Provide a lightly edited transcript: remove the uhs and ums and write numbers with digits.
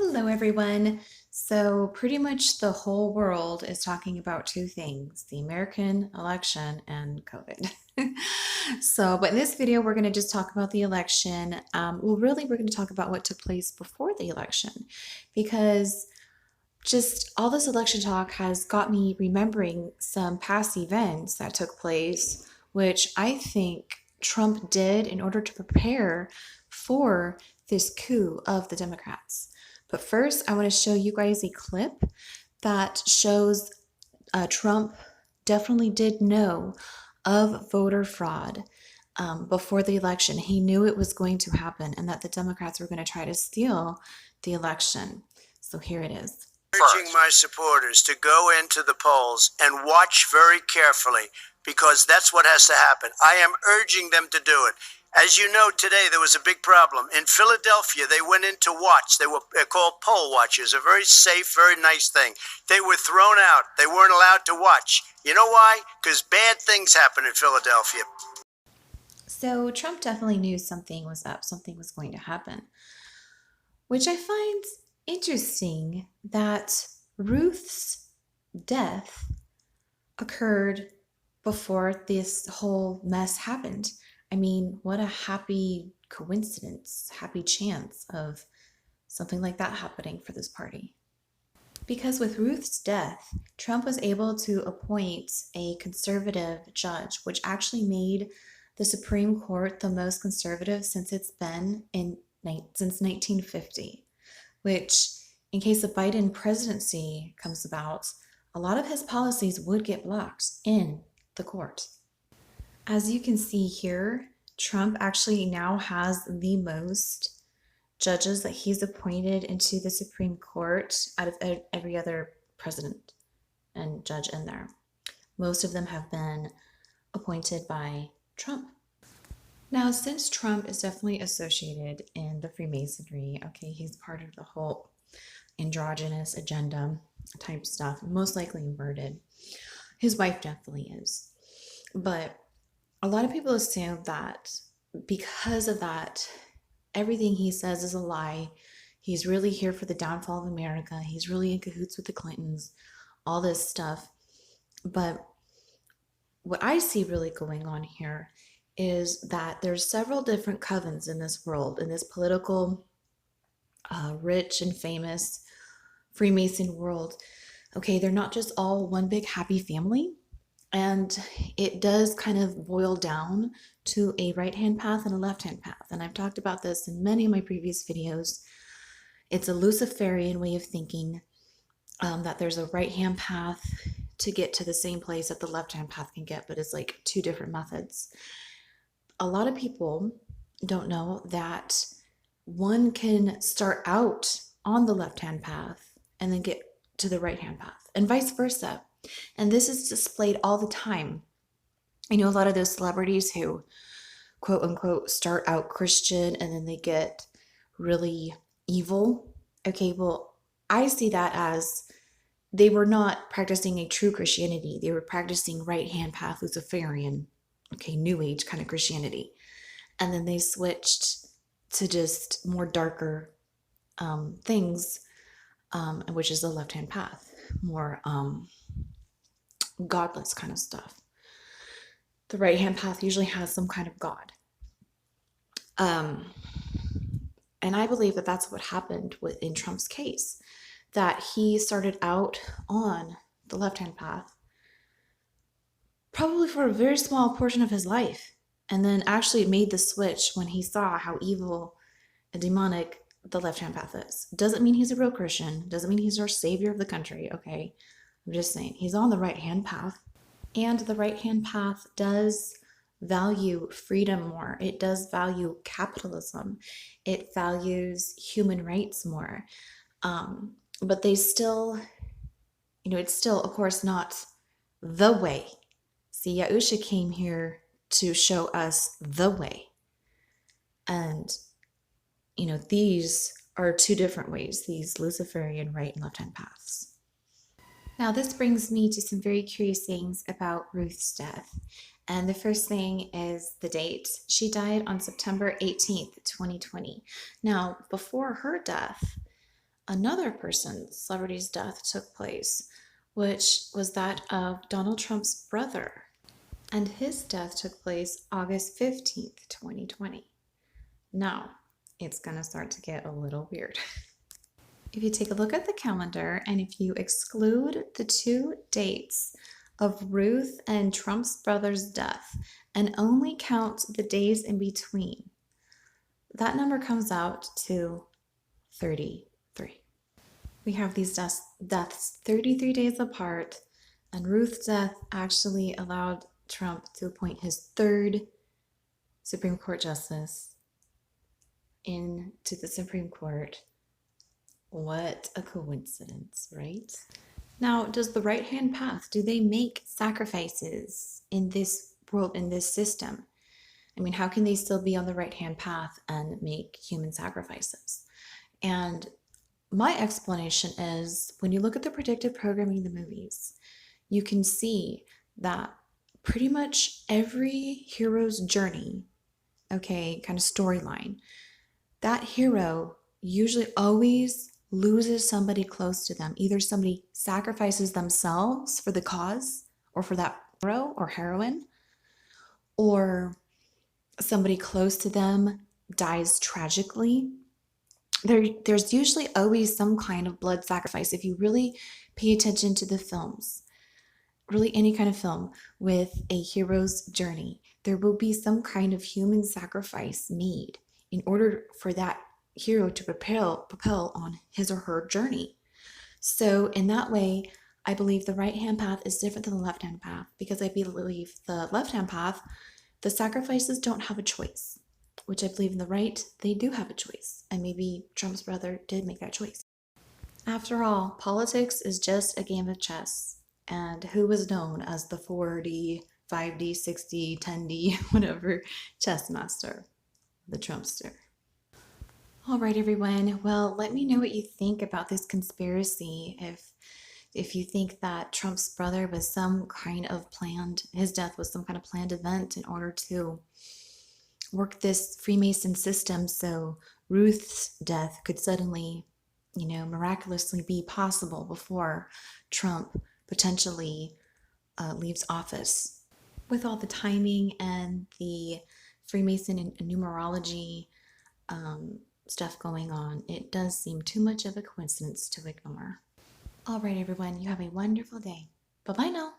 Hello, everyone. So, pretty much the whole world is talking about two things, the American election and COVID. But in this video, we're going to just talk about the election. Really, we're going to talk about what took place before the election because just all this election talk has got me remembering some past events that took place, which I think Trump did in order to prepare for this coup of the Democrats. But first, I want to show you guys a clip that shows Trump definitely did know of voter fraud before the election. He knew it was going to happen and that the Democrats were going to try to steal the election. So here it is. Urging my supporters to go into the polls and watch very carefully because that's what has to happen. I am urging them to do it. As you know, today there was a big problem. In Philadelphia, they went in to watch. They're called poll watchers, a very safe, very nice thing. They were thrown out. They weren't allowed to watch. You know why? Because bad things happen in Philadelphia. So Trump definitely knew something was up, something was going to happen, which I find interesting that Ruth's death occurred before this whole mess happened. I mean, what a happy coincidence, happy chance of something like that happening for this party. Because with Ruth's death, Trump was able to appoint a conservative judge, which actually made the Supreme Court the most conservative since it's been since 1950, which in case the Biden presidency comes about, a lot of his policies would get blocked in the court. As you can see here, Trump actually now has the most judges that he's appointed into the Supreme Court out of every other president and judge in there. Most of them have been appointed by Trump. Now, since Trump is definitely associated in the Freemasonry, okay, he's part of the whole androgynous agenda type stuff, most likely inverted. His wife definitely is. But a lot of people assume that because of that, everything he says is a lie. He's really here for the downfall of America. He's really in cahoots with the Clintons, all this stuff. But what I see really going on here is that there's several different covens in this world, in this political, rich and famous Freemason world. Okay, they're not just all one big happy family. And it does kind of boil down to a right-hand path and a left-hand path. And I've talked about this in many of my previous videos. It's a Luciferian way of thinking that there's a right-hand path to get to the same place that the left-hand path can get, but it's like two different methods. A lot of people don't know that one can start out on the left-hand path and then get to the right-hand path and vice versa. And this is displayed all the time. I know a lot of those celebrities who, quote unquote, start out Christian and then they get really evil. Okay, well, I see that as they were not practicing a true Christianity. They were practicing right-hand path Luciferian, okay, New Age kind of Christianity. And then they switched to just more darker things, which is the left-hand path, more godless kind of stuff. The right-hand path usually has some kind of God. And I believe that that's what happened in Trump's case, that he started out on the left-hand path, probably for a very small portion of his life, and then actually made the switch when he saw how evil and demonic the left-hand path is. Doesn't mean he's a real Christian, doesn't mean he's our savior of the country, okay? I'm just saying, he's on the right-hand path, and the right-hand path does value freedom more. It does value capitalism. It values human rights more. But they still, it's still, of course, not the way. See, Yahusha came here to show us the way. And, these are two different ways, these Luciferian right and left-hand paths. Now, this brings me to some very curious things about Ruth's death. And the first thing is the date. She died on September 18th, 2020. Now, before her death, another person's celebrity's death took place, which was that of Donald Trump's brother. And his death took place August 15th, 2020. Now, it's going to start to get a little weird. If you take a look at the calendar and if you exclude the 2 dates of Ruth and Trump's brother's death and only count the days in between, that number comes out to 33. We have these deaths 33 days apart, and Ruth's death actually allowed Trump to appoint his 3rd Supreme Court justice into the Supreme Court. What a coincidence, right? Now, does the right-hand path, do they make sacrifices in this world, in this system? I mean, how can they still be on the right-hand path and make human sacrifices? And my explanation is, when you look at the predictive programming in the movies, you can see that pretty much every hero's journey, okay, kind of storyline, that hero usually always loses somebody close to them. Either somebody sacrifices themselves for the cause or for that hero or heroine, or somebody close to them dies tragically. There's usually always some kind of blood sacrifice. If you really pay attention to the films, really any kind of film with a hero's journey, there will be some kind of human sacrifice made in order for that hero to propel on his or her journey. So in that way, I believe the right-hand path is different than the left-hand path, because I believe the left-hand path, the sacrifices don't have a choice, which I believe in the right, they do have a choice. And maybe Trump's brother did make that choice. After all, politics is just a game of chess. And who was known as the 4D, 5D, 6D, 10D, whatever chess master? The Trumpster. All right, everyone. Well, let me know what you think about this conspiracy. If you think that Trump's brother was some kind of his death was some kind of planned event in order to work this Freemason system so Ruth's death could suddenly, miraculously be possible before Trump potentially leaves office. With all the timing and the Freemason and numerology stuff going on, it does seem too much of a coincidence to ignore. All right, everyone, you have a wonderful day. Bye-bye now.